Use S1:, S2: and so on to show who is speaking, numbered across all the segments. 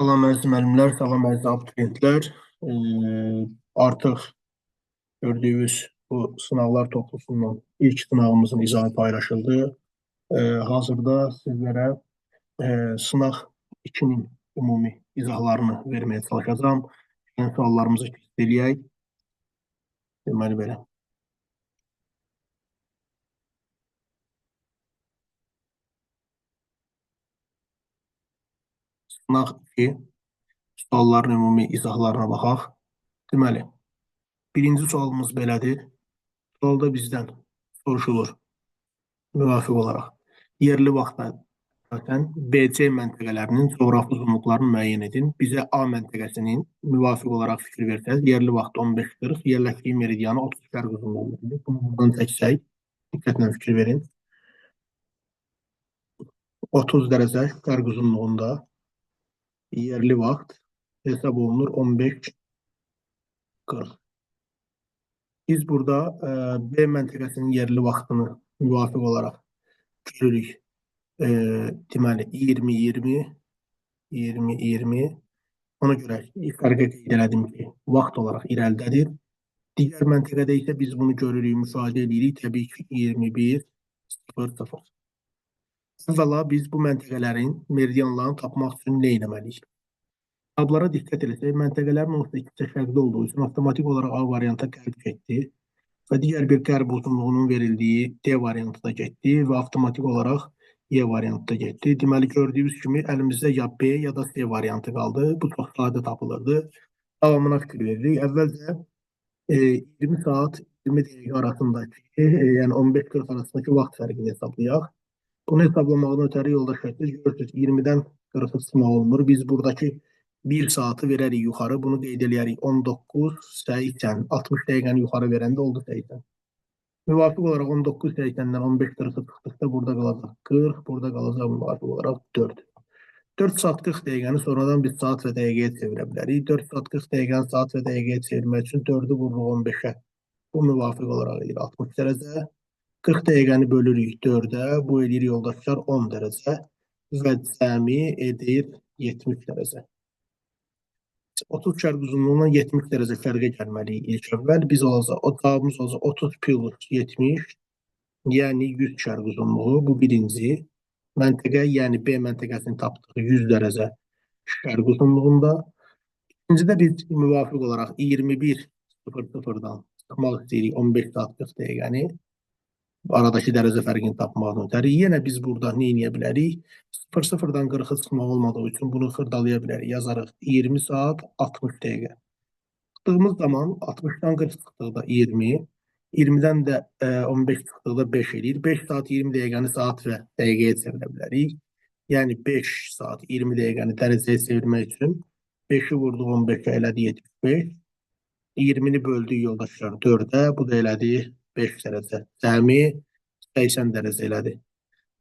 S1: Salam əziz müəllimlər, salam əziz abituriyentlər. Artıq gördüyünüz bu sınavlar toplusundan ilk sınavımızın izahı paylaşıldı. Hazırda sizlərə sınaq 2-nin ümumi izahlarını verməyə çalışacağım. Yəni suallarımızı test eləyək. Deməli belə. Sınaq 2 sualların ümumi izahlarına baxaq. Deməli, birinci sualımız belədir. Sualda bizdən soruşulur müvafiq olaraq. Yerli vaxtda BC məntəqələrinin coğrafi uzunluqlarını müəyyən edin. Bizə A məntəqəsinin müvafiq olaraq fikir versəz, yerli vaxt 15:40, yerləşdiyi meridianı 30 şərq uzunluğundadır. Bunu buradan çəksək, diqqətlə fikir verin. 30 dərəcə şərq uzunluğunda yerli vaxt hesab olunur 15:40. Biz burada B məntəqəsinin yerli vaxtını müvafiq olaraq görürük. Deməli 20-20 ona görə fərqə qeyd elədim ki, vaxt olaraq irəlidədir. Digər məntəqədə isə biz bunu görürük, müşahidə edirik, təbii ki 21:00. Əvvəla biz bu məntəqələrin meridianlarını tapmaq üçün nə etməliyik? Tablara diqqət etsək, məntəqələrin ortası ikisi fərqli olduğu üçün avtomatik olaraq A variantı qərb getdi və digər bir qərb uzunluğunun verildiyi D variantı da getdi və avtomatik olaraq E variantı da getdi. Deməli, gördüyünüz kimi əlimizdə ya B ya da C variantı qaldı. Bu çox sadə tapılırdı. Davamına fikir veririk. Əvvəlcə 20 saat 20 dəqiqə arasındakı, yəni 15:40 arasındakı vaxt fərqini hesablayaq. Bunu hesablamaqdan ötəri yoldaşlar, görürsünüz 20-dən 40 çıxmaq olmur. Biz buradakı 1 saatı verərik yuxarı. Bunu qeyd eləyərik 19:80. 60 dəqiqəni yuxarı verəndə oldu 80. Müvafiq olaraq 19:80-dən 15:40 çıxdıqda burada qalacaq 40, burada qalacaq müvafiq olaraq 4. 4 saat 40 dəqiqəni sonradan biz saat və dəqiqəyə çevirə bilərik. 4 saat 40 dəqiqəni saat və dəqiqəyə çevirmək üçün 4-ü vururuq 15-ə. Bu müvafiq olaraq edir 60 dərəcə. 40 dəqiqəni bölürük 4-ə. Bu edir yoldaşlar 10 dərəcə və cəmi edir 70 dərəcə. 30 şərq uzunluğundan 70 dərəcə fərqə gəlməliyik ilk əvvəl. Biz olacaq, o cavabımız olacaq 30 plus 70, yəni 100 şərq uzunluğu. Bu birinci məntəqə, yəni B məntəqəsini tapdıq 100 dərəcə şərq uzunluğunda. İkincidə biz müvafiq olaraq 21:00-dan çıxmaq istəyirik 15 saat 40 dəqiqəni. Aradakı dərəcə fərqini tapmaqdan ötəri. Yenə biz burada nə edə bilərik? 00-dan 40-a çıxmaq olmadığı üçün bunu xırdalaya bilərik. Yazarıq 20 saat 60 dəqiqə. Çıxdığımız zaman 60-dan 40 çıxdıqda 20, 20-dən də 15 çıxdıqda 5 edir. 5 saat 20 dəqiqəni saat və dəqiqəyə çevirə bilərik. Yəni 5 saat 20 dəqiqəni dərəcəyə çevirmək üçün 5-i vurduq 15-ə elədi 75. 20-ni böldük yoldaşlar 4-ə, bu da elədi 5 dərəcə. Cəmi 80 dərəcə elədi.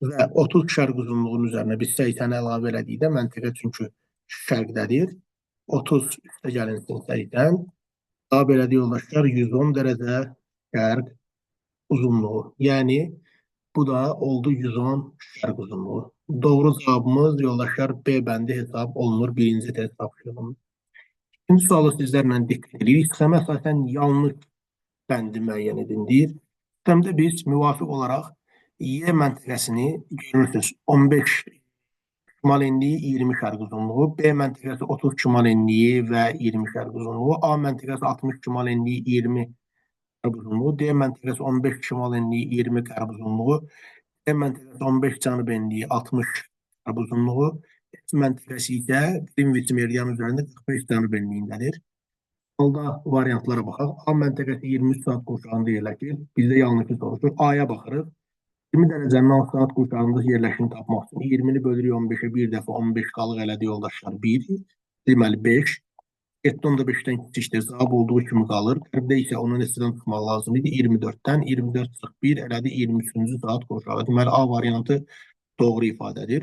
S1: Və 30 şərq uzunluğunun üzərinə biz 80-i əlavə elədikdə məntəqə çünki şərqdədir. 30 üstə gəlinsin 80. Daha belədir yoldaşlar 110 dərəcə şərq uzunluğu. Yəni bu da oldu 110 şərq uzunluğu. Doğru cavabımız yoldaşlar B bəndi hesab olunur birinci test tapşırığında. İkinci sualı sizlərlə diqqət edirik. Sistemə əsasən yanlış bəndi müəyyən edindir. Sistemdə biz müvafiq olaraq Y məntəqəsini görürsünüz 15 şimal enliyi 20 şərq uzunluğu, B məntəqəsi 30 şimal enliyi və 20 şərq uzunluğu, A məntəqəsi 60 şimal enliyi 20 qərb uzunluğu, D məntəqəsi 15 şimal enliyi 20 qərb uzunluğu, D məntəqəsi 15 cənub enliyi 60 qərb uzunluğu, F məntəqəsi isə Greenwich meridian üzərində 45 cənub enliyindədir. Halda variantlara baxaq. A məntəqəsi 23 saat qurşağında yerləşir. Bizdə yanlışı soruşur. A-ya baxırıq. 20 dərəcənin 6 saat qurşağında yerləşini tapmaq üçün 20-ni bölürük 15-ə, bir dəfə 15 qalıq elədi yoldaşlar 1. Deməli 5. 7-15-dən kiçikdir. Cavab olduğu kimi qalır. Qərbdə isə onun neçədən tutmaq lazım idi? 24-dən. 24-41 elədi 23-cü saat qurşağı. Deməli A variantı doğru ifadədir.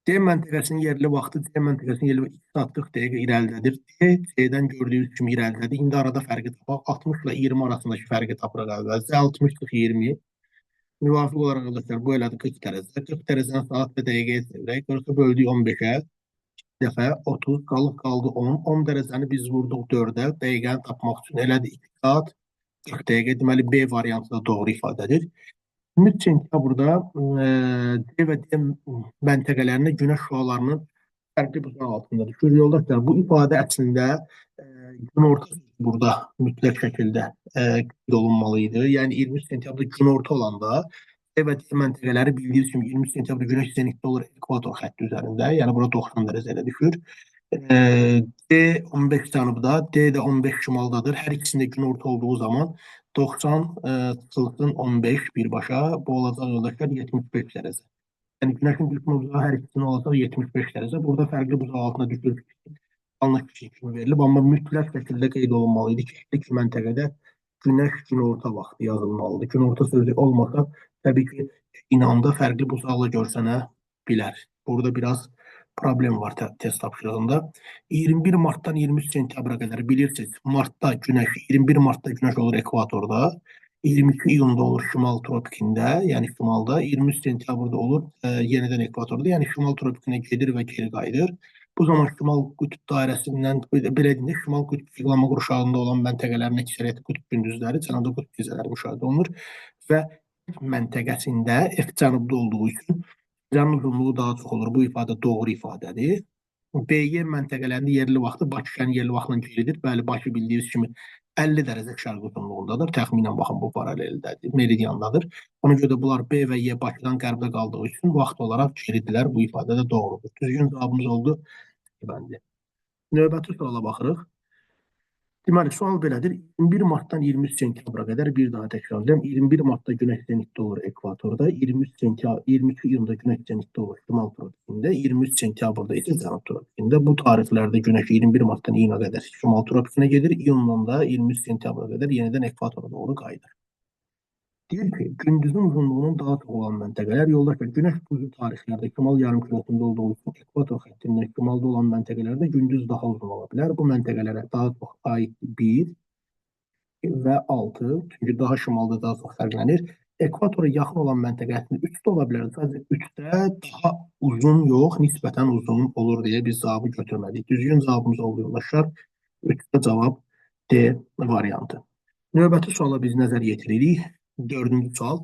S1: D məntəqəsinin yerli vaxtı C məntəqəsinin yerli 2 saat 40 dəqiqə irəlidədir. D, C-dən gördüyünüz kimi irəlidədir. İndi arada fərqi tapaq. 60 ilə 20 arasındakı fərqi tapırıq əvvəlcə. 60-20. Müvafiq olaraq arkadaşlar bu elədi 40 dərəcə. 40 dərəcəni saat və dəqiqəyə çevirək. 40-ı böldük 15-ə. dəfə 30, qaldı 10. 10 dərəcəni biz vurduq 4-ə. Dəqiqəni tapmaq üçün elədi 2 saat 40 dəqiqə. Deməli, B variantı da doğru ifadədir. 23 sentyabrda D və D məntəqələrində günəş şüalarının fərqli buzaq altında düşür. Yoldaşlar, bu ifadə əslində günorta burada mütləq şəkildə qeyd olunmalı idi. Yəni 23 sentyabrda günorta olanda D və D məntəqələri bildiyiniz kimi 23 sentyabrda günəş zenitdə olur ekvator xətti üzərində. Yəni bura 90 dərəcəyə düşür. D 15 cənubda, D də 15 şimaldadır. Hər ikisində günorta olduğu zaman 90 çıxılsın 15 birbaşa. Bu olacaq yoldaşlar 75 dərəcə. Yəni günəşin düşmə uzağı hər ikisinin olacaq 75 dərəcə. Burada fərqli buzaq altında düşür. Yanlış bir şey kimi verilib, amma mütləq şəkildə qeyd olunmalı idi ki, iki məntəqədə günəş günorta vaxtı yazılmalıdır. Günorta sözü olmasa, təbii ki, inanda fərqli buzaqla görsənə bilər. Burada biraz problem var test tapşırığında. 21 martdan 23 sentyabra qədər bilirsiniz, 21 martda günəş olur ekvatorda, 22 iyunda olur şimal tropikində, yəni şimalda, 23 sentyabrda olur yenidən ekvatorda, yəni şimal tropikinə gedir və geri qayıdır. Bu zaman şimal qütb dairəsindən, belə deyək, şimal qütb iqlama qurşağında olan məntəqələrin əksəriyyəti qütb gündüzləri, cənubda qütb gecələri müşahidə olunur və məntəqəsində F cənubda olduğu üçün gecənin uzunluğu daha çox olur. Bu ifadə doğru ifadədir. BY məntəqələrində yerli vaxtı Bakı yerli vaxtla geridir. Bəli, Bakı bildiyiniz kimi 50 dərəcə şərq uzunluğundadır. Təxminən baxın bu paraleldadır, meridiandadır. Ona görə də bunlar B və Y Bakıdan qərbdə qaldığı üçün vaxt olaraq geridirlər. Bu ifadə də doğrudur. Düzgün cavabımız oldu. Bəli. Növbəti suala baxırıq. Deməli, sual belədir. 21 martdan 23 sentyabra qədər bir daha təkrarlayım. 21 martda günəş zenitdə olur ekvatorda, 22 iyunda günəş zenitdə olur şimal tropikində, 23 sentyabrda isə cənub tropikində. Bu tarixlərdə günəş 21 martdan iyuna qədər şimal tropikinə gedir, iyundan da 23 sentyabra qədər yenidən ekvatora doğru qayıdır. Deyir ki, gündüzün uzunluğunun daha çox olan məntəqələr, yoldaşlar, günəş bu tarixlərdə şimal yarımkürəsində olduğu üçün ekvator xəttindən şimalda olan məntəqələrdə gündüz daha uzun ola bilər. Bu məntəqələrə daha çox aid 1 və 6, çünki daha şimalda daha çox fərqlənir. Ekvatora yaxın olan məntəqəsində 3 də ola bilər. Sadəcə 3-də daha uzun yox, nisbətən uzun olur deyə biz cavabı götürmədik. Düzgün cavabımız oldu yoldaşlar. 3-də cavab D variantı. Növbəti suala biz nəzər yetiririk. 4-cü sual.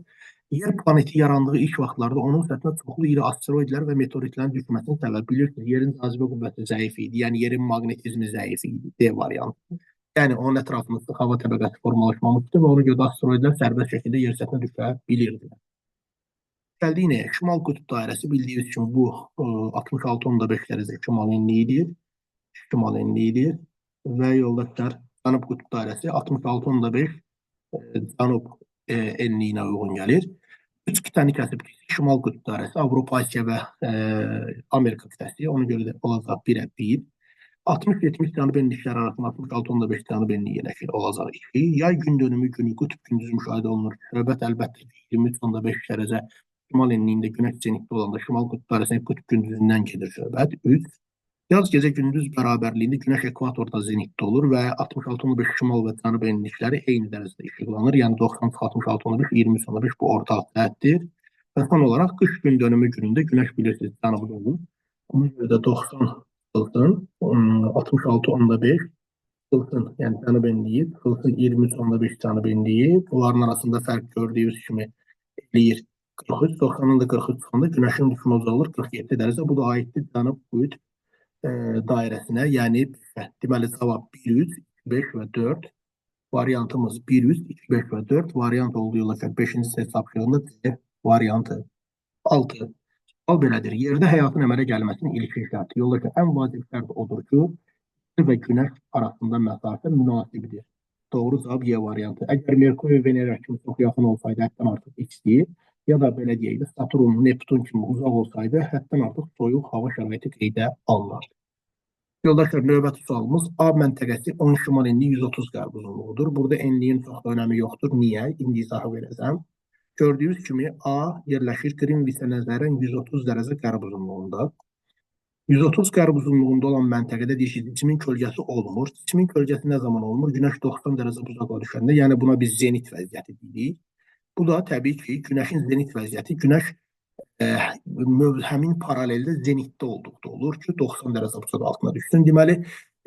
S1: Yer planeti yarandığı ilk vaxtlarda onun səthinə çoxlu iri asteroidlər və meteoritlərin düşməsinin səbəbi bilirsiniz. Yerin cazibə qüvvəti zəif idi, yəni yerin maqnetizmi zəif idi. D variantı. Yəni onun ətrafında sıx hava təbəqəsi formalaşmamışdı və ona görə də asteroidlər sərbəst şəkildə yer səthinə düşə bilirdilər. Gəldik nəyə? Şimal qütb dairəsi bildiyiniz kimi bu 66.5 dərəcə şimal enliyidir. Şimal enliyidir və yoldaşlar cənub qütb dairəsi 66.5 cənub enliyinə uyğun gəlir. 3 qitəni kəsib şimal qütb dairəsi, Avropa, Asiya və Amerika qitəsi. Ona görə də olacaq 1-ə 1. 60-70 cənub enlikləri arasında 66.5 cənub enliyi yerləşir, olacaq 2. Yay gün dönümü günü qütb gündüzü müşahidə olunur. Söhbət əlbəttə 23.5 dərəcə şimal enliyində günəş zenitdə olanda şimal qütb dairəsində qütb gündüzündən gedir söhbət. 3. Yaz gecə gündüz bərabərliyində günəş ekvatorda zenitdə olur və 66.5 şimal və cənub enlikləri eyni dərəcədə işıqlanır. Yəni 90-66.5, 23.5 bu ortaq cəhətdir. Və son olaraq qış gün dönümü günündə günəş bilirsiniz cənubda olur. Ona görə də 90 çıxılsın, 66.5 çıxılsın, yəni cənub enliyi, çıxılsın 23.5 cənub enliyi. Bunların arasında fərq gördüyünüz kimi eləyir 43, 90-dan da 43 çıxanda günəşin düşmə uzağı olur 47 dərəcə. Bu da aiddir cənub qütb dairəsinə, yəni deməli cavab 1, 3, 5 və 4 variantımız 1, 3, 2, 5 və 4 variant olduğu yoldaşlar 5-ci test tapşırığında C variantı. 6. Sual belədir. Yerdə həyatın əmələ gəlməsinin ilkin şərti. Yoldaşlar ən vacib şərt odur ki, yer və günəş arasında məsafə münasibdir. Doğru cavab Y variantı. Əgər Merkur və Venera kimi çox yaxın olsaydı, həddən artıq isti, ya da belə deyək də Saturn, Neptun kimi uzaq olsaydı, həddən artıq soyuq hava şəraiti qeydə alınardı. Yoldaşlar, növbəti sualımız A məntəqəsi 10 şimal enliyi 130 qərb uzunluğudur. Burada enliyin çox da önəmi yoxdur. Niyə? İndi izahı verəcəm. Gördüyünüz kimi A yerləşir Qrinviçə nəzərən 130 dərəcə qərb uzunluğunda. 130 qərb uzunluğunda olan məntəqədə deyir ki, cismin kölgəsi olmur. Cismin kölgəsi nə zaman olmur? Günəş 90 dərəcə buzağa düşəndə, yəni buna biz zenit vəziyyəti deyirik. Bu da təbii ki, günəşin zenit vəziyyəti. Günəş e, həmin paraleldə zenitdə olduqda olur ki, 90 dərəcə bucaq altına düşsün. Deməli,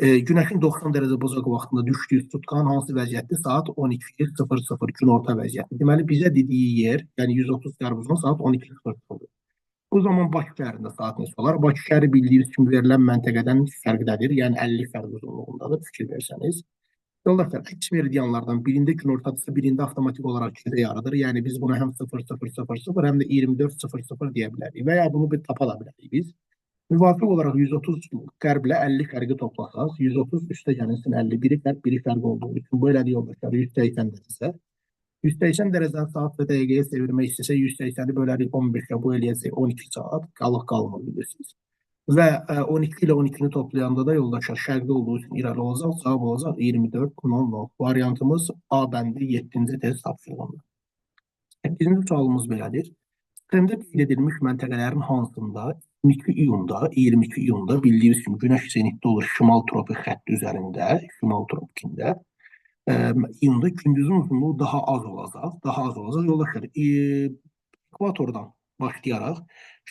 S1: günəşin 90 dərəcə bucaq vaxtında düşdüyü tutqanın hansı vəziyyətdir? Saat 12:00 günorta vəziyyəti. Deməli, bizə dediyi yer, yəni 130 dərəcə bucaq saat 12:00. Bu zaman Bakı şəhərində saat neçə olar? Bakı şəhəri bildiyiniz kimi verilən məntəqədən fərqdədir, yəni 50 fərq uzunluğundadır, fikir versəniz. Yoldaşlar, əks meridianlardan birində günortadır, birində avtomatik olaraq gecə yarıdır. Yəni biz buna həm 00:00, həm də 24:00 deyə bilərik və ya bunu bir tapa da bilərik biz. Müvafiq olaraq 130 qərblə 50 fərqi toplasaq, 130 üstə gəlin 50, biri fərq, biri fərq olduğu üçün bu elədir yoldaşlar, 180 dərəcə. 180 dərəcəni saat və dəqiqəyə çevirmək istəsə, 180-i bölərik 15-ə, bu eləyəcək 12 saat, qalmır bilirsiniz. Və 12 ilə 12-ni toplayanda da yoldaşlar şərqdə olduğu üçün irəli olacaq, cavab olacaq 24:00. Variantımız A bəndi 7-ci test tapşırığında. 8-ci sualımız belədir. Sistemdə qeyd edilmiş məntəqələrin hansında 22 iyunda bildiyiniz kimi günəş zenitdə olur şimal tropik xətti üzərində, şimal tropikində. İyunda gündüzün uzunluğu daha az olacaq. Daha az olacaq. Yoldaşlar, ekvatordan başlayaraq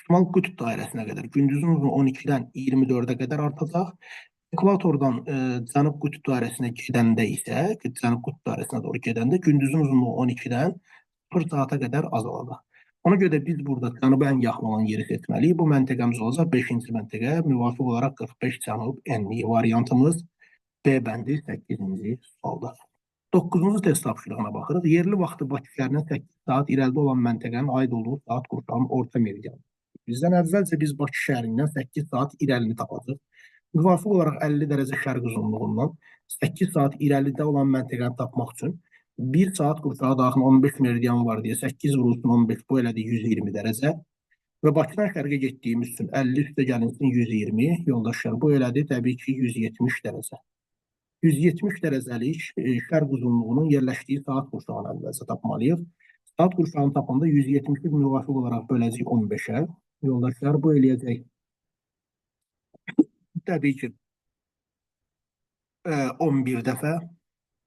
S1: şimal qütb dairəsinə qədər gündüzün uzunluğu 12-dən 24-ə qədər artacaq. Ekvatordan cənub qütb dairəsinə gedəndə isə, cənub qütb dairəsinə doğru gedəndə gündüzün uzunluğu 12-dən 0 saata qədər azalacaq. Ona görə də biz burada cənuba ən yaxın olan yeri seçməliyik. Bu məntəqəmiz olacaq 5-ci məntəqə, müvafiq olaraq 45 cənub enliyi variantımız B bəndi 8-ci sualda. 9-cu test tapşırığına baxırıq. Yerli vaxtı Bakı şəhərindən 8 saat irəlidə olan məntəqənin aid olduğu saat qurşağının orta meridianı. Bizdən əvvəlcə biz Bakı şəhərindən 8 saat irəlini tapacaq. Müvafiq olaraq 50 dərəcə şərq uzunluğundan 8 saat irəlidə olan məntəqəni tapmaq üçün 1 saat qurşağa daxil 15 meridian var deyə 8 vurulsun 15, bu elədir 120 dərəcə. Və Bakıdan şərqə getdiyimiz üçün 50 üstə gəlinsin 120, yoldaşlar, bu elədir təbii ki 170 dərəcə. 170 dərəcəlik şərq uzunluğunun yerləşdiyi saat qurşağını əvvəlcə tapmalıyıq. Saat qurşağını tapanda 170-i müvafiq olaraq böləcək 15-ə. Yoldaşlar, bu eləyəcək təbii ki 11 dəfə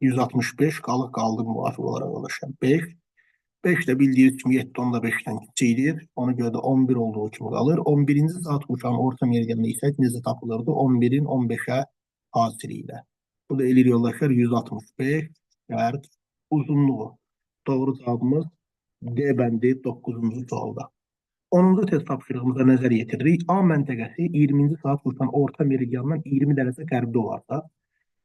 S1: 165 qaldı müvafiq olaraq yoldaşlar 5. 5 də bildiyiniz kimi 7.5-dən kiçikdir. Ona görə də 11 olduğu kimi qalır. 11-ci saat qurşağının orta meridianı isə necə tapılırdı? 11-in 15-ə hasili ilə. Bu da eləyir yoldaşlar 165 şərq uzunluğu. Doğru cavabımız D bəndi 9-cu sualda. 10-cu test tapşırığımıza nəzər yetiririk. A məntəqəsi 20-ci saat qurşan orta meridiandan 20 dərəcə qərbdə olarsa,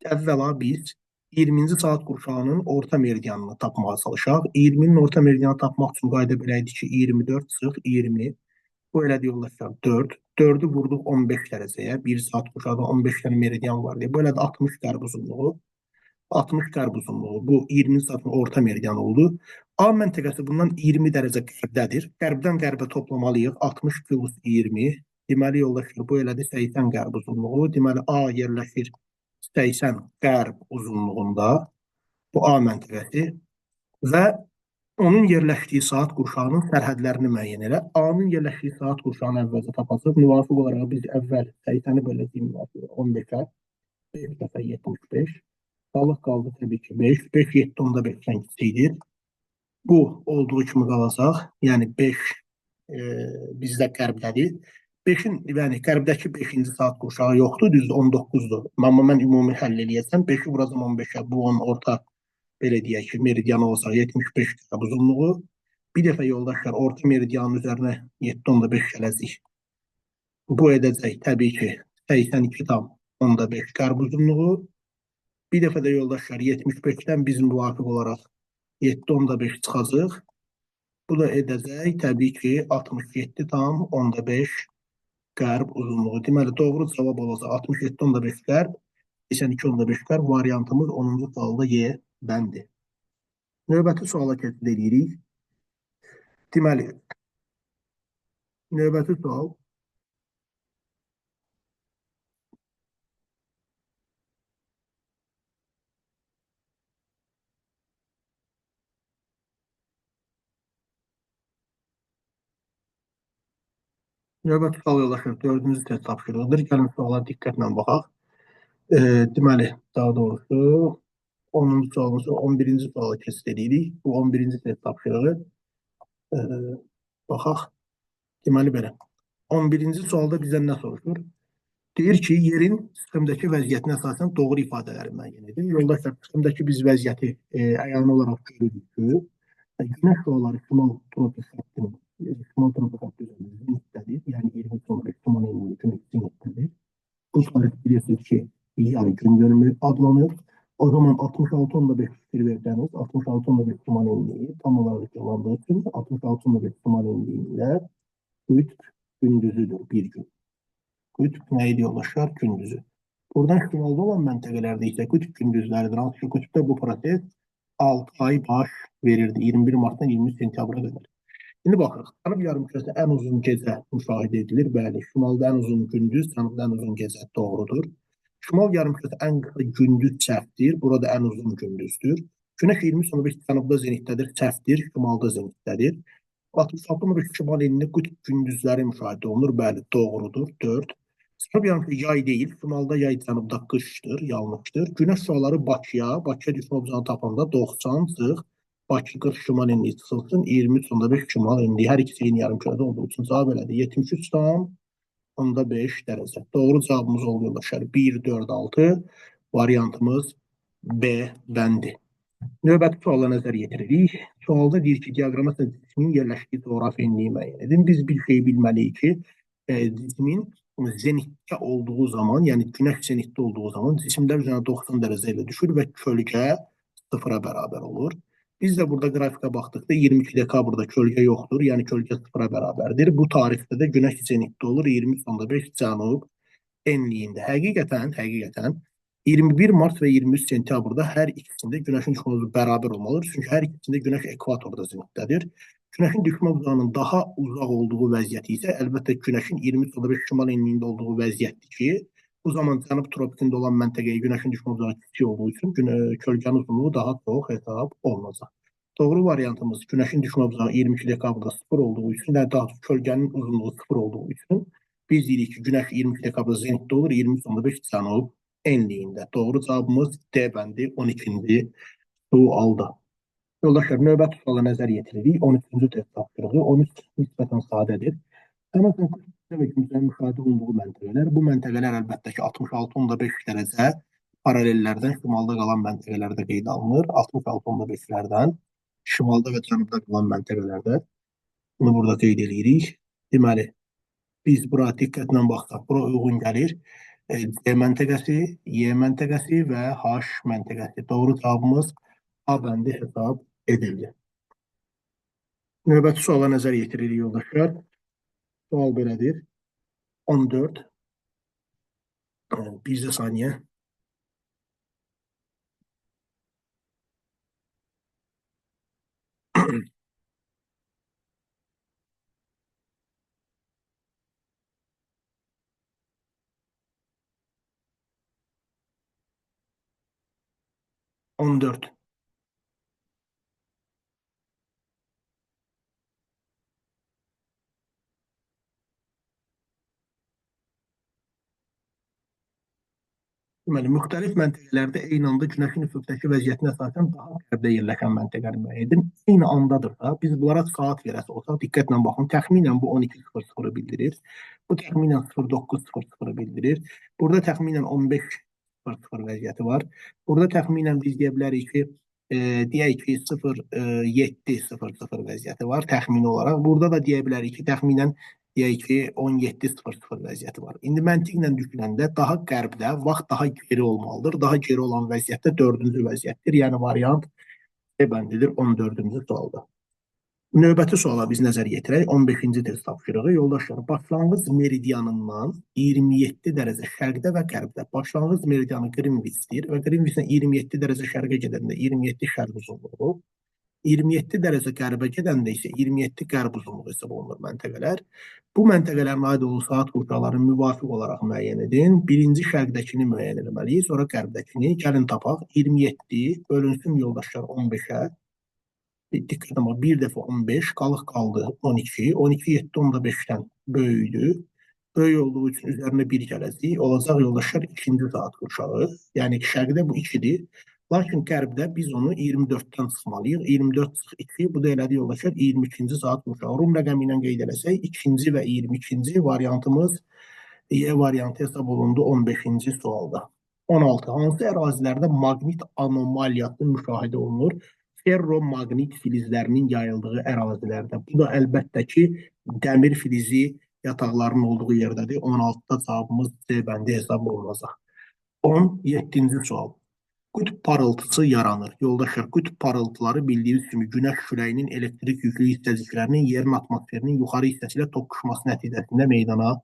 S1: əvvəla biz 20-ci saat qurşağının orta meridianını tapmağa çalışaq. 20-nin orta meridianını tapmaq üçün qayda belə idi ki, 24 çıx 20. Bu elədir yoldaşlar 4. 4-ü vurduq 15 dərəcəyə. 1 saat qurşağda 15 dənə meridian var deyə. Bu elədir 60 qərb uzunluğu. 60 qərb uzunluğu. Bu 20 saatın orta meridian oldu. A məntəqəsi bundan 20 dərəcə qərbdədir. Qərbdən qərbə toplamalıyıq. 60 plus 20. Deməli yoldaşlar bu elədir 80 qərb uzunluğu. Deməli A yerləşir 80 qərb uzunluğunda. Bu A məntəqəsi və onun yerləşdiyi saat qurşağının sərhədlərini müəyyən elə. A-nın yerləşdiyi saat qurşağını əvvəlcə tapacaq. Müvafiq olaraq biz əvvəl 80-i böləcəyik müvafiq 15-ə. 5 dəfə 75. Qaldı təbii ki 5. 5 7.5-dən kiçikdir. Bu olduğu kimi qalacaq. Yəni 5 bizdə qərbdədir. 5-in, yəni qərbdəki 5-ci saat qurşağı yoxdur, düzdür 19-dur. Amma mən ümumi həll eləyəcəm. 5-i vuracam 15-ə, bu onun orta belə deyək ki, meridianı olsa 75 qərb uzunluğu. Bir dəfə yoldaşlar orta meridianın üzərinə 7.5 gələcək. Bu edəcək təbii ki 82.5 qərb uzunluğu. Bir dəfə də yoldaşlar 75-dən biz müvafiq olaraq 7.5 çıxacaq. Bu da edəcək təbii ki 67.5 qərb uzunluğu. Deməli doğru cavab olacaq 67.5 qərb, 82.5 qərb. Variantımız 10-cu sualda Y bəndi. Növbəti suala keçid edirik. Deməli, növbəti sual. Növbəti sual yoldaşlar 4-cü test tapşırığıdır. Gəlin suala diqqətlə baxaq. Deməli, daha doğrusu 10-cu sualımızı 11-ci suala keçid edirik. Bu 11-ci test tapşırığı. Baxaq. Deməli belə. 11-ci sualda bizdən nə soruşur? Deyir ki, yerin sistemdəki vəziyyətinə əsasən doğru ifadələri müəyyən edin. Yoldaşlar, sistemdəki biz vəziyyəti əyani olaraq görürük ki, günəş şüaları şimal tropik xətt üzərində zenitdədir. Yəni 20 km şimal enliliyi günəş zenitdədir. Bu tarix bilirsiniz ki, yay gün dönümü adlanır. O zaman 66.5 fikir versəniz, 66.5 şimal enliliyi tam olaraq yalandığı üçün 66.5 şimal enliliyində qütb gündüzüdür bir gün. Qütb nə idi yoldaşlar? Gündüzü. Buradan şimalda olan məntəqələrdə isə qütb gündüzləridir. Hansı ki, qütbdə bu proses 6 ay baş verirdi. 21 martdan 23 sentyabra qədər. Şimdi baxırıq. Cənub yarımkürəsi ən uzun gecə müşahidə edilir. Bəli, şimalda ən uzun gündüz, cənubda ən uzun gecə doğrudur. Şimal yarımkürəsi ən qısa gündüz səhvdir. Burada ən uzun gündüzdür. Günəş 20:05 cənubda zenitdədir, səhvdir, şimalda zenitdədir. 66.5 şimal enlili qütb gündüzləri müşahidə olunur. Bəli, doğrudur. 4. Cənub yarımkürəsi yay deyil. Şimalda yay, cənubda qışdır, yanlışdır. Günəş şüaları Bakıya düşmə obzanı tapanda 90 çıx. Bakı 40 şimal enliyi çıxılsın, 23.5 şimal enliyi. Hər ikisi eyni yarımkürədə olduğu üçün cavab elədi. 73,5 dərəcə. Doğru cavabımız oldu yoldaşlar. 1, 4, 6 variantımız B bəndi. Növbəti suala nəzər yetiririk. Sualda deyir ki, diaqrama cismin yerləşdiyi coğrafi enliyi müəyyən edin. Biz bir şey bilməliyik ki, cismin zenitdə olduğu zaman, yəni günəş zenitdə olduğu zaman cisimlər üzərinə 90 dərəcə ilə düşür və kölgə sıfıra bərabər olur. Biz də burada qrafikə baxdıqda 22 dekabrda kölgə yoxdur, yəni kölgə sıfıra bərabərdir. Bu tarixdə də günəş zenitdə olur, 23.5 cənub enliyində. Həqiqətən 21 mart və 23 sentyabrda hər ikisində günəşin düşmə bərabər olmalıdır. Çünki hər ikisində günəş ekvatorda zenitdədir. Günəşin düşmə uzağının daha uzaq olduğu vəziyyəti isə əlbəttə günəşin 23.5 şimal enliyində olduğu vəziyyətdir ki, bu zaman cənub tropikində olan məntəqəyə günəşin düşmə uzağı kiçik olduğu üçün kölgənin uzunluğu daha çox hesab olunacaq. Doğru variantımız günəşin düşmə uzağı 22 dekabrda 0 olduğu üçün, daha çox kölgənin uzunluğu 0 olduğu üçün biz deyirik ki, günəş 22 dekabrda zenitdə olur, 23.5 cənub enliyində. Doğru cavabımız D bəndi 12-ci sualda. Yoldaşlar, növbəti suala nəzər yetiririk. 13-cü test tapşırığı. 13 nisbətən sadədir. Həmən və güncəli müşahidə olunduğu məntəqələr. Bu məntəqələr əlbəttə ki, 66.5 dərəcə paralellərdən şimalda qalan məntəqələrdə qeyd alınır. 66.5-lərdən şimalda və cənubda qalan məntəqələrdə. Bunu burada qeyd edirik. Deməli, biz bura diqqətlə baxsaq, bura uyğun gəlir. C məntəqəsi, Y məntəqəsi və H məntəqəsi. Doğru cavabımız A bəndi hesab edildi. Növbəti suala nəzər yetiririk yoldaşlar. Sual belədir. 14. Bizdə saniyə. On dörd. Deməli, müxtəlif məntəqələrdə eyni anda günəşin üfüqdəki vəziyyətinə əsasən daha qərbdə yerləşən məntəqəni müəyyən edin. Eyni andadır da. Biz bunlara saat verəsi olsaq, diqqətlə baxın. Təxminən bu 12:00 bildirir. Bu təxminən 09:00 bildirir. Burada təxminən 15:00 vəziyyəti var. Burada təxminən biz deyə bilərik ki, deyək ki, 07:00 vəziyyəti var təxmini olaraq. Burada da deyə bilərik ki, təxminən deyək ki, 17:00 vəziyyəti var. İndi məntiqlə düşünəndə daha qərbdə vaxt daha geri olmalıdır. Daha geri olan vəziyyətdə 4-cü vəziyyətdir. Yəni variant C bəndidir 14-cü sualda. Növbəti suala biz nəzər yetirək. 15-ci test tapşırığı. Yoldaşlar, başlanğıc meridianından 27 dərəcə şərqdə və qərbdə. Başlanğıc meridianı Qrinviçdir və Qrinviçdən 27 dərəcə şərqə gedəndə 27 şərq uzunluğu, 27 dərəcə qərbə gedəndə isə 27 qərb uzunluğu hesab olunur məntəqələr. Bu məntəqələrin aid olduğu saat qurşaqlarını müvafiq olaraq müəyyən edin. Birinci şərqdəkini müəyyən etməliyik, sonra qərbdəkini. Gəlin tapaq. 27 bölünsün yoldaşlar 15-ə. Diqqət ama bir dəfə 15, qalıq qaldı 12. 12 7.5-dən böyüdü. Böyük olduğu üçün üzərinə 1 gələcək. Olacaq yoldaşlar ikinci saat qurşağı. Yəni şərqdə bu 2-dir. Lakin qərbdə biz onu 24-dən çıxmalıyıq. 24 çıx 2, bu da elədi yoldaşlar 22-ci saat vuruşağı. Rum rəqəmi ilə qeyd eləsək, ikinci və 22-ci variantımız E variantı hesab olundu 15-ci sualda. 16. Hansı ərazilərdə maqnit anomaliyası müşahidə olunur? Ferromaqnit filizlərinin yayıldığı ərazilərdə. Bu da əlbəttə ki, dəmir filizi yataqlarının olduğu yerdədir. 16-da cavabımız C bəndi hesab olunacaq. 17-ci sual. Qütb parıltısı yaranır. Yoldaşlar, qütb parıltıları bildiyiniz kimi günəş kürəyinin elektrik yüklü hissəciklərinin yerin atmosferinin yuxarı hissəsi ilə toqquşması nəticəsində meydana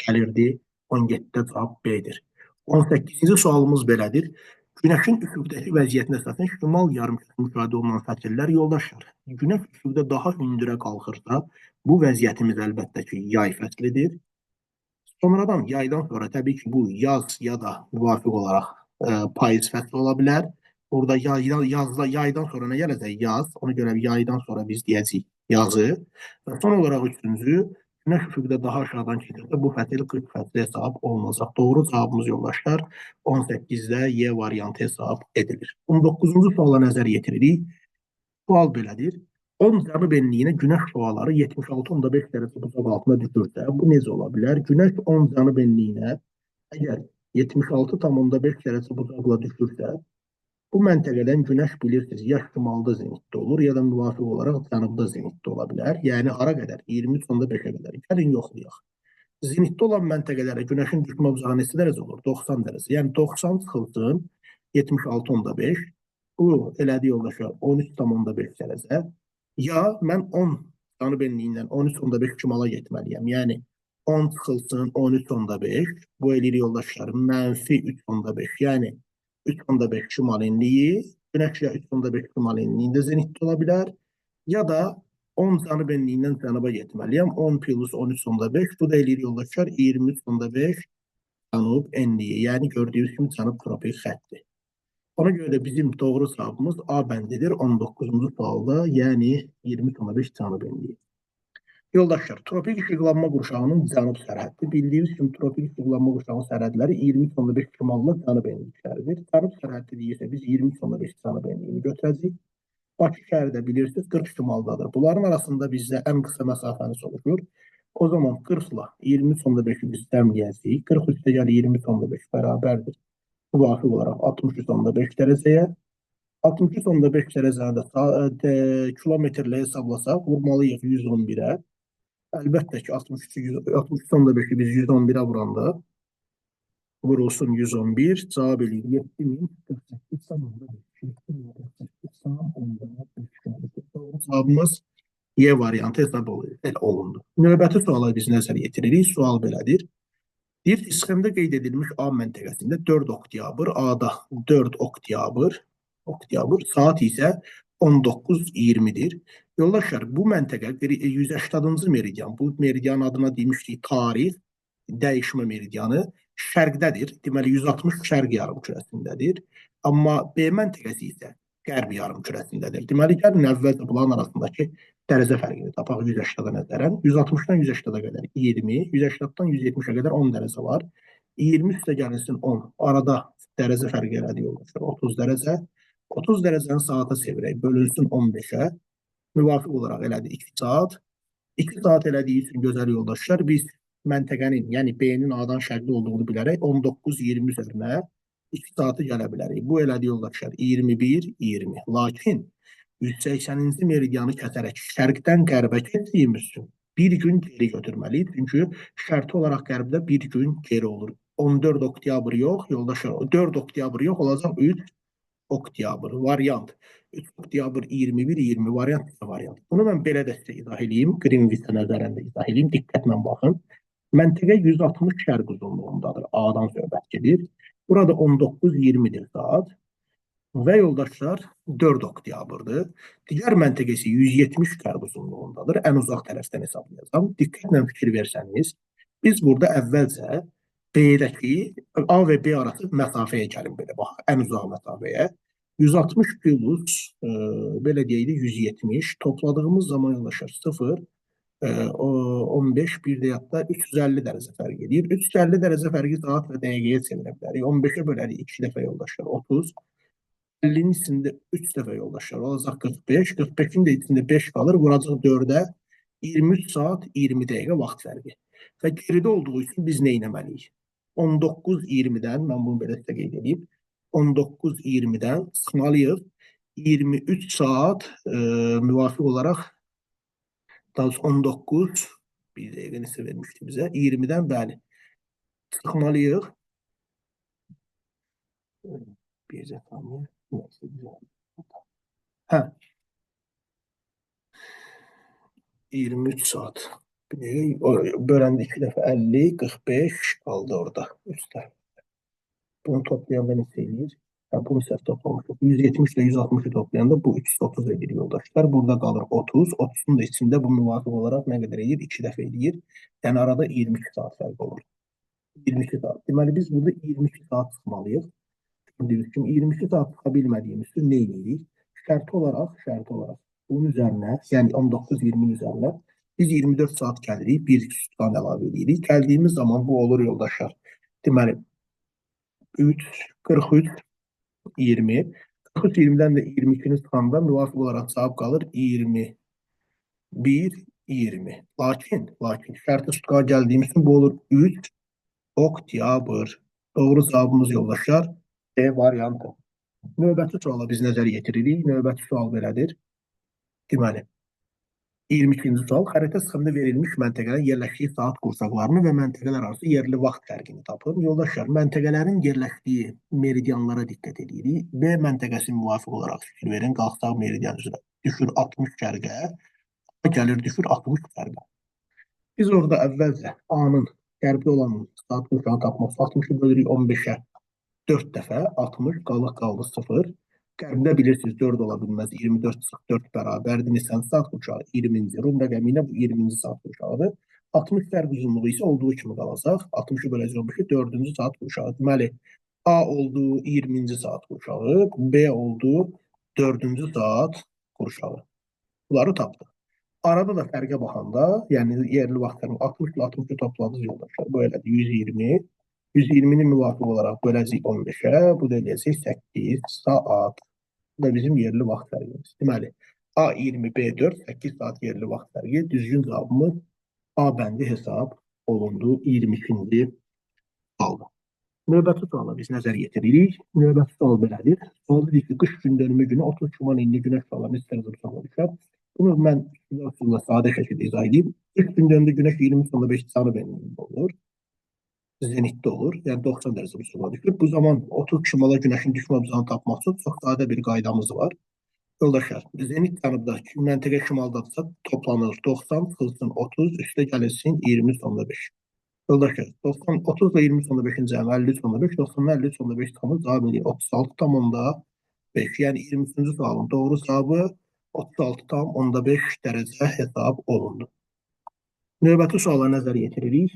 S1: gəlirdi. 17-də cavab B-dir. 18-ci sualımız belədir. Günəşin üfüqdəki vəziyyətinə əsasən şimal yarımkürəsində müşahidə olunan fəsillər yoldaşlar. Günəş üfüqdə daha hündürə qalxırsa, bu vəziyyətimiz əlbəttə ki, yay fəslidir. Sonradan yaydan sonra təbii ki, bu yaz ya da müvafiq olaraq payız fəsli ola bilər. Burada yaydan sonra nə gələcək? Yaz. Ona görə yaydan sonra biz deyəcəyik yazı. Və son olaraq üçüncü, günəş üfüqdə daha aşağıdan gedirsə, bu fəsil 40 fəsli hesab olunacaq. Doğru cavabımız yoldaşlar 18-də Y variantı hesab edilir. 19-cu suala nəzər yetiririk. Sual belədir. 10 cənub enliyinə günəş şüaları 76,5 dərəcə buzaq altına düşürsə, bu necə ola bilər? Günəş 10 cənub enliyinə əgər 76,5 dərəcə buzaqla düşürsə, bu məntəqədən günəş bilirsiniz, ya şimalda zenitdə olur, ya da müvafiq olaraq cənubda zenitdə ola bilər. Yəni, hara qədər? 23,5-ə qədər. Gəlin yoxlayaq. Zenitdə olan məntəqələrə günəşin düşmə uzağı neçə dərəcə olur? 90 dərəcə. Yəni, 90 çıxılsın 76,5. Bu, elədi yoldaşlar, 13,5 dərəcə. Ya, mən 10 cənub enliyindən 13,5 şimala getməliyəm. Yəni, 10 çıxılsın 13,5. Bu eləyir yoldaşlar, mənfi 3,5. Yəni, 3,5 şimal enliyi, günəş ya 3,5 şimal enliyində zenitdə ola bilər, ya da 10 cənub enliyindən cənuba getməliyəm. 10 plus 13,5, bu da eləyir yoldaşlar 23,5 cənub enliyi. Yəni, gördüyünüz kimi cənub tropik xətdir. Ona görə də bizim doğru cavabımız A bəndidir 19-cu sualda, yəni 20,5 cənub enliyi. Yoldaşlar, tropik işıqlanma qurşağının cənub sərhəddi. Bildiyiniz kimi, tropik işıqlanma qurşağının sərhədləri 23,5 şimalla cənub enlikləridir. Cənub sərhəddi deyirsə, biz 23,5 cənub enliyini götürəcəyik. Bakı şəhəri də bilirsiniz, 40 şimaldadır. Bunların arasında bizdə ən qısa məsafəni soruşur. O zaman 40 ilə 23,5-i biz təmləyəcəyik. 40 üstə gəlir 23,5 bərabərdir. Müvafiq olaraq 63,5 dərəcəyə. 63,5 dərəcəni də kilometrlə hesablasaq, vurmalıyıq 111-ə. Əlbəttə ki, 63,5-i biz 111-ə vuranda vurulsun 111, cavab eləyir 7048,5. Cavabımız Y variantı hesab olundu. Növbəti suala biz nəzər yetiririk. Sual belədir. Bir sxemdə qeyd edilmiş A məntəqəsində 4 oktyabr, A-da 4 oktyabr, saat isə 19:20-dir. Yoldaşlar, bu məntəqə 180-cı meridian, bu meridian adına demişdik tarix, dəyişmə meridianı şərqdədir. Deməli, 160 şərq yarımkürəsindədir. Amma B məntəqəsi isə qərb yarımkürəsindədir. Deməli, gəlin əvvəlcə bunların arasındakı dərəcə fərqini tapaq 180-ə nəzərən. 160-dan 180-ə qədər 20, 180-dan 170-ə qədər 10 dərəcə var. 20 üstə gəlinsin 10. Arada dərəcə fərqi elədi yoldaşlar, 30 dərəcə. 30 dərəcəni saata çevirək, bölünsün 15-ə. Müvafiq olaraq elədi 2 saat. 2 saat elədiyi üçün gözəl yoldaşlar, biz məntəqənin, yəni B-nin A-dan şərqli olduğunu bilərək 19:20 üzərinə 2 saatı gələ bilərik. Bu elədi yoldaşlar 21:20. Lakin 180-ci meridianı kəsərək şərqdən qərbə keçdiyimiz üçün bir gün geri götürməliyik. Çünki şərti olaraq qərbdə bir gün geri olur. 14 oktyabr yox, yoldaşlar 4 oktyabr yox, olacaq 3 oktyabr variant. 3 oktyabr 21:20 variant. Bunu mən belə də sizə izah edeyim. Greenwich nəzərində izah edeyim. Diqqətlə baxın. Məntəqə 160 şərq uzunluğundadır. A-dan söhbət gedir. Burada 19:20-dir saat. Və yoldaşlar 4 oktyabrdır. Digər məntəqəsi 170 qərb uzunluğundadır. Ən uzaq tərəfdən hesablayacağım. Diqqətlə fikir versəniz, biz burada əvvəlcə B-dəki A və B arası məsafəyə gəlin belə bax, ən uzaq məsafəyə. 160 plus, belə deyək də 170 topladığımız zaman yoldaşlar 0, 15, bir də yaxud da 350 dərəcə fərq edir. 350 dərəcə fərqi saat və dəqiqəyə çevirə bilərik. 15-ə bölərik 2 dəfə yoldaşlar 30. 50'nin içində 3 dəfə yoldaşlar olacaq 45. 45'in də içində 5 qalır. Vuracaq 4'ə 23 saat 20 dəqiqə vaxt fərqi. Və geridə olduğu üçün biz nə etməliyik? 19:20'dən mən bunu belə sizə qeyd edeyim. 19:20'dən çıxmalıyıq. 23 saat müvafiq olaraq daha doğrusu 19 bir dəqiqə neçə vermişdi bizə? 20'dən bəli. Çıxmalıyıq. Bir saniyə. Hə, 23 saat. Böləndə 2 dəfə 50, 45 qaldı orada üstə. Bunu toplayanda neçə eləyir? Hə, bunu səhv toplamışıq. 170 ilə 160'ı toplayanda bu 330 edir yoldaşlar. Burada qalır 30. 30'un da içində bu müvafiq olaraq nə qədər eləyir? 2 dəfə eləyir. Yəni arada 22 saat fərq olur. 22 saat. Deməli biz burada 22 saat çıxmalıyıq. Gördüyünüz kimi 22 saat çıxa bilmədiyimiz üçün nə edirik? Şərti olaraq bunun üzərinə, yəni 19-20'nin üzərinə biz 24 saat gəlirik, bir sütdan əlavə edirik. Gəldiyimiz zaman bu olur yoldaşlar. Deməli 3, 43, 20. 43, 20'dən də 22'ni çıxanda müvafiq olaraq cavab qalır 21, 20. Lakin şərti sütqaya gəldiyimiz üçün bu olur 3 oktyabr. Doğru cavabımız yoldaşlar D variantı. Növbəti suala biz nəzər yetiririk. Növbəti sual belədir. Deməli, 22-ci sual xəritə sıxımında verilmiş məntəqələrin yerləşdiyi saat qursaqlarını və məntəqələr arası yerli vaxt fərqini tapın. Yoldaşlar, məntəqələrin yerləşdiyi meridianlara diqqət edirik. B məntəqəsi müvafiq olaraq fikir verin. Qalxsaq meridian üzrə düşür 60 şərqə, gəlir düşür 60 şərqə. Biz orada əvvəlcə A-nın qərbdə olan saat qursağı tapmaq 60'ı bölürük 15'ə. 4 dəfə 60 qaldı 0. Qərbdə bilirsiniz 4 ola bilməz. 24 çıxı 4 bərabərdir. Neçən saat qurşağı? 20-ci. Rum rəqəmi ilə bu 20-ci saat qurşağıdır. 60 fərq uzunluğu isə olduğu kimi qalacaq. 60'ı böləcək 15'i 4-cü saat qurşağı. Deməli, A oldu 20-ci saat qurşağı, B oldu 4-cü saat qurşağı. Bunları tapdıq. Arada da fərqə baxanda, yəni yerli vaxtların 60 ilə 60'ı topladığınız yoldaşlar. Bu elədir 120. 120'ni müvafiq olaraq böləcək 15'ə, bu da eləyəcək 8 saat. Bu da bizim yerli vaxt fərqimiz. Deməli, A20, B4, 8 saat yerli vaxt fərqi. Düzgün cavabımız A bəndi hesab olundu. 22-ci sualda. Növbəti suala biz nəzər yetiririk. Növbəti sual belədir. Sual dedik ki, qış gündönümü günü 30 Şuman indi günəş salarını istəniz suala düşər. Bunu mən sadə şəkildə izah edeyim. Qış gündönümü günəş 20.5 cənub enliyində olur. Zenitdə olur. Yəni 90 dərəcə uçuruma düşür. Bu zaman 30 şimala günəşin düşmə bucağını tapmaq üçün çox sadə bir qaydamız var. Yoldaşlar, zenit cənubda məntəqə şimaldadırsa toplanır 90, çıxılsın 30, üstə gəlirsin 20.5. Yoldaşlar, 90, 30 ilə 20.5'in cəmi 53.5, 90 ilə 53.5 çıxımız cavab edir 36,5. Yəni 23-cü sualın doğru cavabı 36,5 dərəcə hesab olundu. Növbəti suala nəzər yetiririk.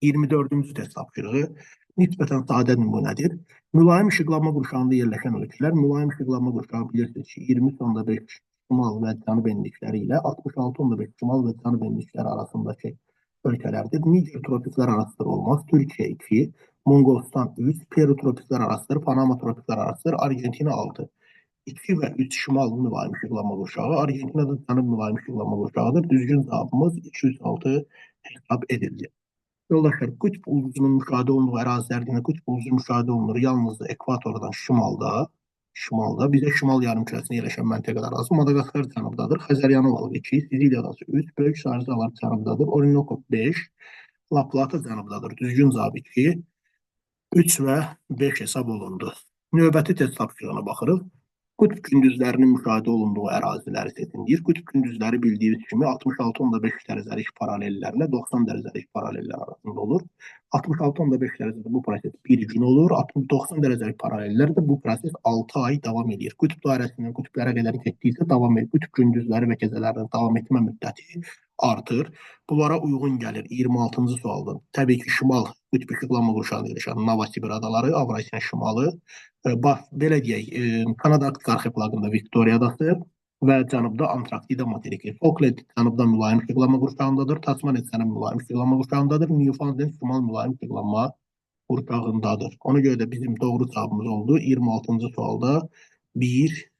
S1: 24-cü test tapşırığı nisbətən sadə nümunədir. Mülayim işıqlanma qurşağında yerləşən ölkələr, mülayim işıqlanma qurşağı bilirsiniz ki, 20.5 şimal və cənub enlikləri ilə 66.5 şimal və cənub enlikləri arasındakı ölkələrdir. Niger tropiklər arasıdır olmaz, Türkiyə 2, Monqolistan 3, Peru tropiklər arasıdır, Panama tropiklər arasıdır, Argentina 6. 2 və 3 şimal mülayim işıqlanma qurşağı, Argentinada cənub mülayim işıqlanma qurşağıdır. Düzgün cavabımız 206 hesab edildi. Yoldaşlar, qütb uldusunun müşahidə olunduğu ərazilərdə qütb ulduzu müşahidə olunur yalnız ekvatordan şimalda. Bizə şimal yarımkürəsində yerləşən məntəqələr arası Madagaskar cənubdadır. Xəzəryanı balığı 2, Siciliya adası 3, Böyük Sarıcalar cənubdadır. Orinoco 5, La Plata cənubdadır. Düzgün cavab 2, 3 və 5 hesab olundu. Növbəti test tapşırığına baxırıq. Qütb gündüzlərinin müşahidə olunduğu əraziləri seçin. Qütb gündüzləri bildiyiniz kimi 66,5 dərəcəlik paralellərlə 90 dərəcəlik paralellər arasında olur. 66,5 dərəcədə bu proses bir gün olur. 90 dərəcəlik paralellərdə bu proses 6 ay davam edir. Qütb dairəsindən qütblərə qədər getdikcə davam edir. Qütb gündüzləri və gecələrinin davam etmə müddəti artır. Bunlara uyğun gəlir 26-cı sualda. Təbii ki, şimal qütb işıqlanma qurşağında yerləşən Novosibir adaları, Avrasiyanın şimalı, belə deyək, Kanada arxipelagında Viktoriya adası və cənubda Antarktida materiki. Falkland cənubda mülayim işıqlanma qurşağındadır, Tasmaniya cənub mülayim işıqlanma qurşağındadır, Newfoundland şimal mülayim işıqlanma qurşağındadır. Ona görə də bizim doğru cavabımız oldu. 26-cı sualda 1,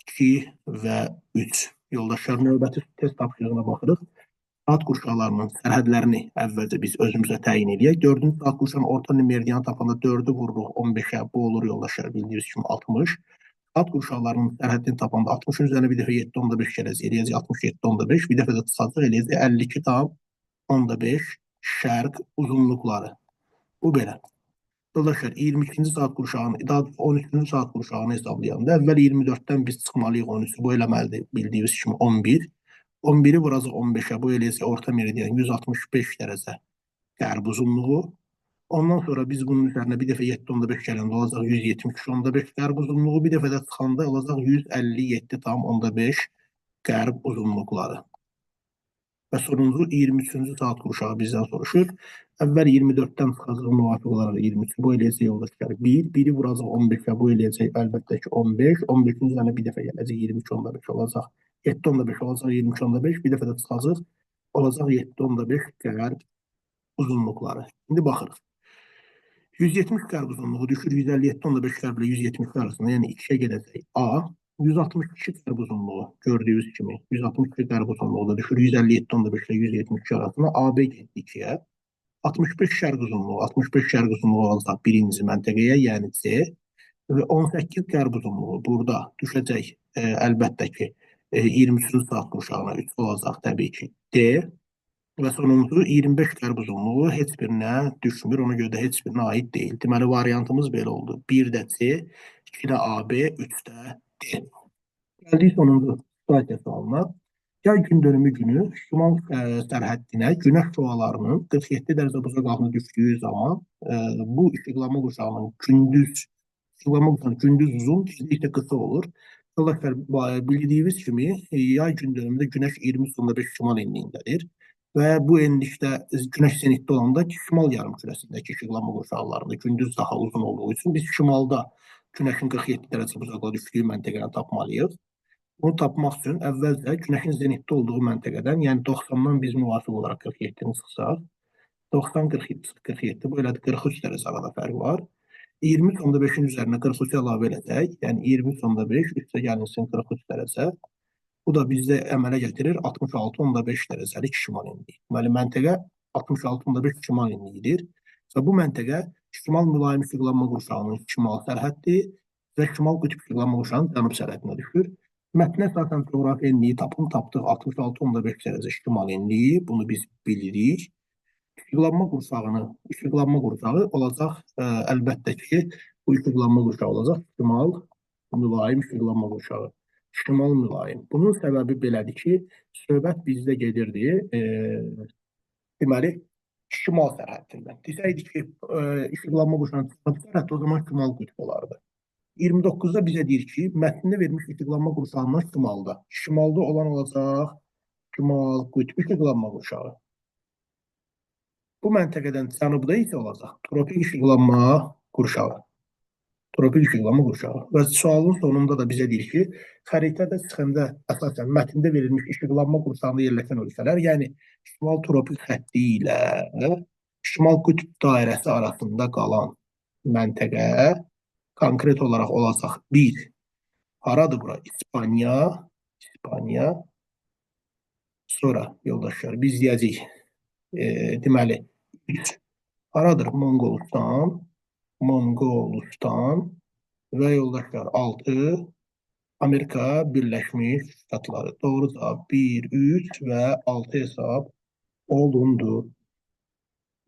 S1: 2 və 3. Yoldaşlar, növbəti test tapşırığına baxırıq. Saat qurşaqlarının sərhədlərini əvvəlcə biz özümüzə təyin edək. 4-cü saat qurşağının orta meridianı tapanda 4-ü vururuq 15-ə, bu olur yoldaşlar bildiyiniz kimi 60. Saat qurşaqlarının sərhədini tapanda 60-ın üzərinə bir dəfə 7.5 gələcək, eləyəcək 67.5, bir dəfə də qısacıq eləyəcək 52,5 şərq uzunluqları. Bu belə. Yoldaşlar, 22-ci saat qurşağını, daha 13-cü saat qurşağını hesablayanda əvvəl 24-dən biz çıxmalıyıq 13-ü, bu eləməlidir bildiyiniz kimi 11. 11-i vuracaq 15-ə, bu eləyəcək orta meridian 165 dərəcə qərb uzunluğu. Ondan sonra biz bunun üzərinə bir dəfə 7.5 gələndə olacaq 173.5 qərb uzunluğu, bir dəfə də çıxanda olacaq 157,5 qərb uzunluqları. Və sonuncu 23-cü saat qurşağı bizdən soruşur. Əvvəl 24-dən çıxacaq müvafiq olaraq 23, bu eləyəcək yoldaşlar 1, 1-i vuracaq 15-ə, bu eləyəcək əlbəttə ki 15, 15-in üzərinə bir dəfə gələcək 23.5 olacaq, 7.5 olacaq 23.5, bir dəfə də çıxacaq olacaq 7.5 qərb uzunluqları. İndi baxırıq. 170 qərb uzunluğu düşür 157.5 qərblə 170 arasında, yəni 2-yə gedəcək A. 162 qərb uzunluğu gördüyünüz kimi 162 qərb uzunluğu da düşür 157.5 ilə 172 arasında, AB getdi 2-yə. 65 şərq uzunluğu, 65 şərq uzunluğu olacaq birinci məntəqəyə, yəni C. Və 18 qərb uzunluğu burada düşəcək əlbəttə ki 23-cü saat qurşağına 3 olacaq təbii ki D. Və sonuncu 25 qərb uzunluğu heç birinə düşmür, ona görə də heç birinə aid deyil. Deməli, variantımız belə oldu. 1 də C, 2 də AB, 3 də D. Gəldik sonuncu situasiya sualına. Yay gün dönümü günü şimal sərhəddinə günəş şüalarının 47 dərəcə buzaqağına düşdüyü zaman bu işıqlanma qurşağının gündüz uzun, gecə qısa olur. Yoldaşlar, bildiyiniz kimi yay gün dönümündə günəş 20,5 şimal enliyindədir. Və bu enlikdə günəş zenitdə olanda şimal yarımkürəsindəki işıqlanma qurşaqlarında gündüz daha uzun olduğu üçün biz şimalda günəşin 47 dərəcə buzaqlığa düşdüyü məntəqəni tapmalıyıq. Bunu tapmaq üçün əvvəlcə günəşin zenitdə olduğu məntəqədən, yəni 90-dan biz müvafiq olaraq 47-ni çıxsaq, 90-47, bu elədir 43 dərəcə arada fərq var. 23,5-in üzərinə 43 əlavə edəcək, yəni 23,5 üstə gəlinsin 43 dərəcə. Bu da bizdə əmələ gətirir 66,5 dərəcəlik şimal enliyi. Deməli, məntəqə 66,5 şimal enliyidir. Və bu məntəqə şimal mülayim işıqlanma qurşağının şimal sərhəddir və şimal qütb işıqlanma qurşağının cənub sərhədinə düşür. Mətnə əsasən coğrafi enliyi tapdıq 66,5 dərəcə şimal enliyi, bunu biz bilirik. İşıqlanma qurşağı olacaq, əlbəttə ki, bu işıqlanma qurşağı olacaq şimal mülayim işıqlanma qurşağı. Şimal mülayim. Bunun səbəbi belədir ki, söhbət bizdə gedirdi, deməli, şimal sərhəddindən. Desəydik ki, işıqlanma qurşağının cənub sərhəddi, o zaman şimal qütb olardı. 29-da bizə deyir ki, mətnində verilmiş işıqlanma qurşağından şimalda. Şimalda olan olacaq şimal qütb işıqlanma qurşağı. Bu məntəqədən cənubda isə olacaq tropik işıqlanma qurşağı. Tropik işıqlanma qurşağı. Və sualın sonunda da bizə deyir ki, xəritədə çıxanda əsasən mətndə verilmiş işıqlanma qurşağında yerləşən ölkələr, yəni şimal tropik xətti ilə şimal qütb dairəsi arasında qalan məntəqə konkret olaraq olacaq 1. Haradır bura? İspaniya. Sonra yoldaşlar biz deyəcəyik, deməli 3. Haradır? Monqolistan və yoldaşlar 6. Amerika Birləşmiş Ştatları. Doğru cavab 1, 3 və 6 hesab olundu.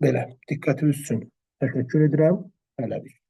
S1: Belə, diqqətiniz üçün təşəkkür edirəm. Hələlik.